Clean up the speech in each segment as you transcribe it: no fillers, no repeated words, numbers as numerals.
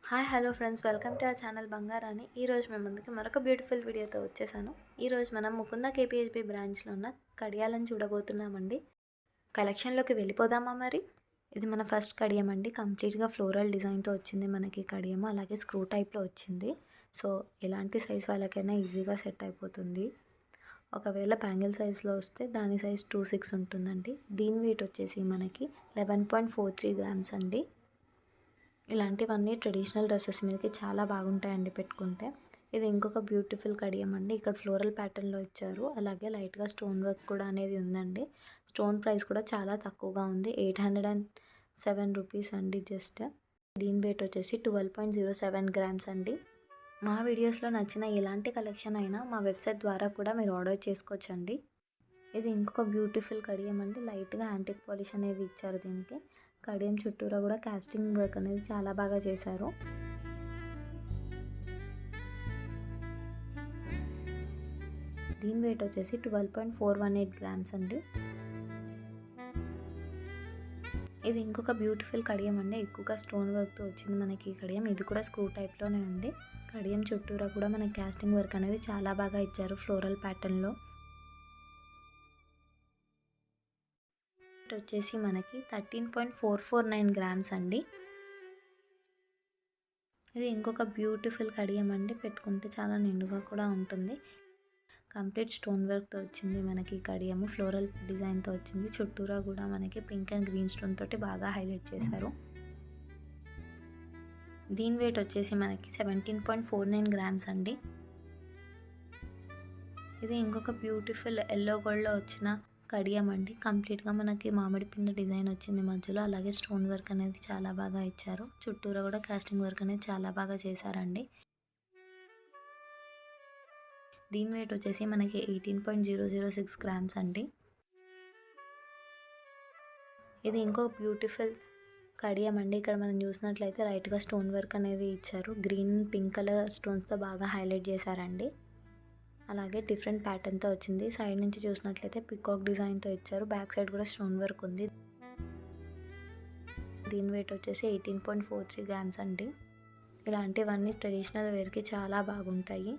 Hi hello friends, welcome to our channel Bangarani. ఈరోజు మేము ముందుకు మరొక బ్యూటిఫుల్ వీడియోతో వచ్చేసాను. ఈరోజు మనం ముకుంద కేపీహెచ్బి బ్రాంచ్లో ఉన్న కడియాలను చూడబోతున్నామండి. కలెక్షన్లోకి వెళ్ళిపోదామా మరి? ఇది మన ఫస్ట్ కడియం అండి. కంప్లీట్గా ఫ్లోరల్ డిజైన్తో వచ్చింది మనకి కడియము. అలాగే స్క్రూ టైప్లో వచ్చింది. సో ఎలాంటి సైజ్ వాళ్ళకైనా ఈజీగా సెట్ అయిపోతుంది. ఒకవేళ బ్యాంగిల్ సైజ్లో వస్తే దాని సైజ్ 26 ఉంటుందండి. దీని వెయిట్ వచ్చేసి మనకి 11.43 గ్రామ్స్ అండి. ఇలాంటివన్నీ ట్రెడిషనల్ డ్రెస్సెస్ మీదకి చాలా బాగుంటాయండి పెట్టుకుంటే. ఇది ఇంకొక బ్యూటిఫుల్ కడియం అండి. ఇక్కడ ఫ్లోరల్ ప్యాటర్న్లో ఇచ్చారు. అలాగే లైట్గా స్టోన్ వర్క్ కూడా అనేది ఉందండి. స్టోన్ ప్రైస్ కూడా చాలా తక్కువగా ఉంది. 807 రూపీస్ అండి జస్ట్. దీని వెయిట్ వచ్చేసి 12.07 గ్రామ్స్ అండి. మా వీడియోస్లో నచ్చిన ఎలాంటి కలెక్షన్ అయినా మా వెబ్సైట్ ద్వారా కూడా మీరు ఆర్డర్ చేసుకోవచ్చండి. ఇది ఇంకొక బ్యూటిఫుల్ కడియం అండి. లైట్గా యాంటిక్ పాలిష్ అనేది ఇచ్చారు దీనికి. కడియం చుట్టూరా కూడా కాస్టింగ్ వర్క్ అనేది చాలా బాగా చేశారు. దీని వెయిట్ వచ్చేసి 12.418 గ్రామ్స్ అండి. ఇది ఇంకొక బ్యూటిఫుల్ కడియం అండి. ఎక్కువగా స్టోన్ వర్క్తో వచ్చింది మనకి ఈ కడియం. ఇది కూడా స్క్రూ టైప్లోనే ఉంది. కడియం చుట్టూరా కూడా మనకి కాస్టింగ్ వర్క్ అనేది చాలా బాగా ఇచ్చారు ఫ్లోరల్ ప్యాటర్న్లో. వచ్చేసి మనకి 13.449 గ్రామ్స్ అండి. ఇది ఇంకొక బ్యూటిఫుల్ కడియం అండి. పెట్టుకుంటే చాలా నిండుగా కూడా ఉంటుంది. కంప్లీట్ స్టోన్ వర్క్తో వచ్చింది మనకి కడియము. ఫ్లోరల్ డిజైన్తో వచ్చింది. చుట్టూరా కూడా మనకి పింక్ అండ్ గ్రీన్ స్టోన్ తోటి బాగా హైలైట్ చేశారు. దీని వెయిట్ వచ్చేసి మనకి 17.49 గ్రామ్స్ అండి. ఇది ఇంకొక బ్యూటిఫుల్ ఎల్లో గోల్డ్లో వచ్చిన కడియం అండి. కంప్లీట్గా మనకి మామిడి పిండి డిజైన్ వచ్చింది మధ్యలో. అలాగే స్టోన్ వర్క్ అనేది చాలా బాగా ఇచ్చారు. చుట్టూరా కూడా కాస్టింగ్ వర్క్ అనేది చాలా బాగా చేశారండి. దీని వెయిట్ వచ్చేసి మనకి 18.006 గ్రామ్స్ అండి. ఇది ఇంకొక బ్యూటిఫుల్ కడియం అండి. ఇక్కడ మనం చూసినట్లయితే లైట్గా స్టోన్ వర్క్ అనేది ఇచ్చారు. గ్రీన్ పింక్ కలర్ స్టోన్స్తో బాగా హైలైట్ చేశారండి. అలాగే డిఫరెంట్ ప్యాటర్న్తో వచ్చింది. సైడ్ నుంచి చూసినట్లయితే పికాక్ డిజైన్తో ఇచ్చారు. బ్యాక్ సైడ్ కూడా స్టోన్ వర్క్ ఉంది. దీని వెయిట్ వచ్చేసి 18.43 గ్రామ్స్ అండి. ఇలాంటివన్నీ ట్రెడిషనల్ వేర్కి చాలా బాగుంటాయి.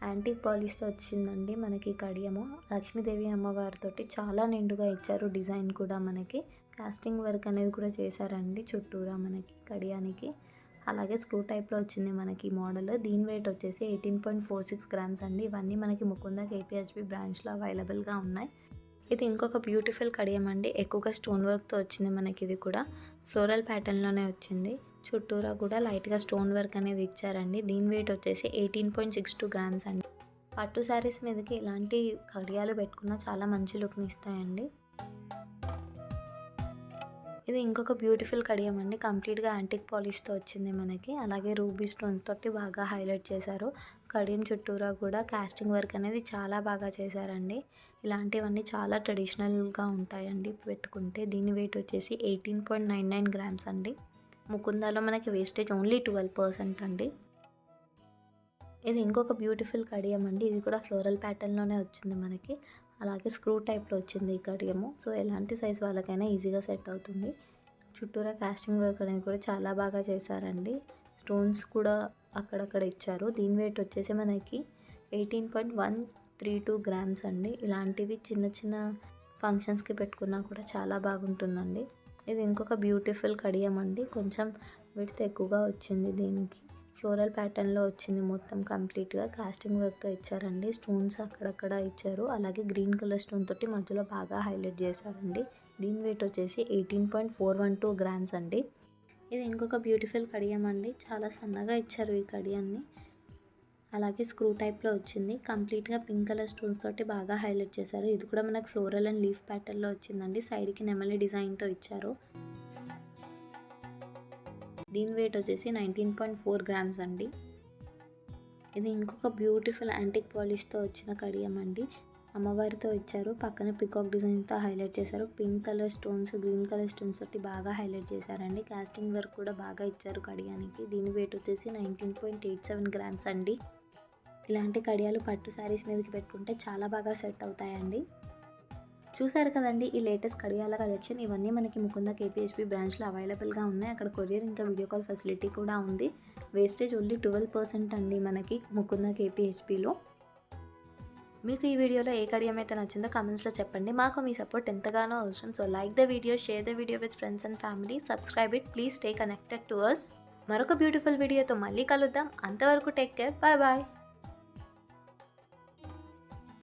యాంటిక్ పాలిష్తో వచ్చిందండి మనకి కడియము. లక్ష్మీదేవి అమ్మవారితోటి చాలా నిండుగా ఇచ్చారు. డిజైన్ కూడా మనకి కాస్టింగ్ వర్క్ అనేది కూడా చేశారండి చుట్టూరా మనకి కడియానికి. అలాగే స్క్రూ టైప్లో వచ్చింది మనకి మోడల్. దీని వెయిట్ వచ్చేసి 18.46 గ్రామ్స్ అండి. ఇవన్నీ మనకి ముకుంద కేపీహెచ్బి బ్రాంచ్లో అవైలబుల్గా ఉన్నాయి. ఇది ఇంకొక బ్యూటిఫుల్ కడియం అండి. ఎక్కువగా స్టోన్ వర్క్తో వచ్చింది మనకి. ఇది కూడా ఫ్లోరల్ ప్యాటర్న్లోనే వచ్చింది. చుట్టూరా కూడా లైట్గా స్టోన్ వర్క్ అనేది ఇచ్చారండి. దీని వెయిట్ వచ్చేసి 18.62 గ్రామ్స్ అండి. పట్టు శారీస్ మీదకి ఇలాంటి కడియాలు పెట్టుకున్న చాలా మంచి లుక్ని ఇస్తాయండి. ఇది ఇంకొక బ్యూటిఫుల్ కడియం అండి. కంప్లీట్గా యాంటిక్ పాలిష్తో వచ్చింది మనకి. అలాగే రూబీ స్టోన్స్ తోటి బాగా హైలైట్ చేశారు. కడియం చుట్టూరా కూడా కాస్టింగ్ వర్క్ అనేది చాలా బాగా చేశారండి. ఇలాంటివన్నీ చాలా ట్రెడిషనల్గా ఉంటాయండి పెట్టుకుంటే. దీని వెయిట్ వచ్చేసి 18.99 గ్రామ్స్ అండి. ముకుందాలో మనకి వేస్టేజ్ ఓన్లీ 12% అండి. ఇది ఇంకొక బ్యూటిఫుల్ కడియం అండి. ఇది కూడా ఫ్లోరల్ ప్యాటర్న్లోనే వచ్చింది మనకి. అలాగే స్క్రూ టైప్లో వచ్చింది ఈ కడియము. సో ఎలాంటి సైజ్ వాళ్ళకైనా ఈజీగా సెట్ అవుతుంది. చుట్టూరా కాస్టింగ్ వర్క్ అనేది కూడా చాలా బాగా చేశారండి. స్టోన్స్ కూడా అక్కడక్కడ ఇచ్చారు. దీని వెయిట్ వచ్చేసి మనకి 18.132 గ్రామ్స్ అండి. ఇలాంటివి చిన్న చిన్న ఫంక్షన్స్కి పెట్టుకున్నా కూడా చాలా బాగుంటుందండి. ఇది ఇంకొక బ్యూటిఫుల్ కడియం అండి. కొంచెం విడ్త్ ఎక్కువగా వచ్చింది దీనికి. ఫ్లోరల్ ప్యాటర్న్లో వచ్చింది మొత్తం కంప్లీట్గా. కాస్టింగ్ వర్క్తో ఇచ్చారండి. స్టోన్స్ అక్కడక్కడ ఇచ్చారు. అలాగే గ్రీన్ కలర్ స్టోన్ తోటి మధ్యలో బాగా హైలైట్ చేశారండి. దీని వెయిట్ వచ్చేసి 18.412 గ్రామ్స్ అండి. ఇది ఇంకొక బ్యూటిఫుల్ కడియం అండి. చాలా సన్నగా ఇచ్చారు ఈ కడియాన్ని. అలాగే స్క్రూ టైప్లో వచ్చింది. కంప్లీట్గా పింక్ కలర్ స్టోన్స్ తోటి బాగా హైలైట్ చేశారు. ఇది కూడా మనకు ఫ్లోరల్ అండ్ లీఫ్ ప్యాటర్న్లో వచ్చిందండి. సైడ్కి నెమలి డిజైన్తో ఇచ్చారు. దీని వెయిట్ వచ్చేసి 19.4 గ్రామ్స్ అండి. ఇది ఇంకొక బ్యూటిఫుల్ యాంటిక్ పాలిష్తో వచ్చిన కడియం అండి. అమ్మవారితో ఇచ్చారు. పక్కన పికాక్ డిజైన్తో హైలైట్ చేశారు. Pink colour stones, green colour stones తోటి బాగా హైలైట్ చేశారండి. కాస్టింగ్ వర్క్ కూడా బాగా ఇచ్చారు కడియానికి. దీని వెయిట్ వచ్చేసి 19.87 గ్రామ్స్ అండి. ఇలాంటి కడియాలు పట్టు శారీస్ మీదకి పెట్టుకుంటే చాలా బాగా సెట్ అవుతాయండి. చూసారు కదండి ఈ లేటెస్ట్ కడియాల కలెక్షన్. ఇవన్నీ మనకి ముకుంద కేపీహెచ్పీ బ్రాంచ్లో అవైలబుల్గా ఉన్నాయి. అక్కడ కొరియర్ ఇంకా వీడియో కాల్ ఫెసిలిటీ కూడా ఉంది. వేస్టేజ్ ఓన్లీ 12% అండి మనకి ముకుంద కేపీహెచ్పీలో. మీకు ఈ వీడియోలో ఏ కడియం అయితే నచ్చిందో కామెంట్స్లో చెప్పండి. మాకు మీ సపోర్ట్ ఎంతగానో అవసరం. So like the video, share the video with friends and family, subscribe it, please stay connected to us. మరొక బ్యూటిఫుల్ వీడియోతో మళ్ళీ కలుద్దాం. అంతవరకు టేక్ కేర్, బాయ్ బాయ్.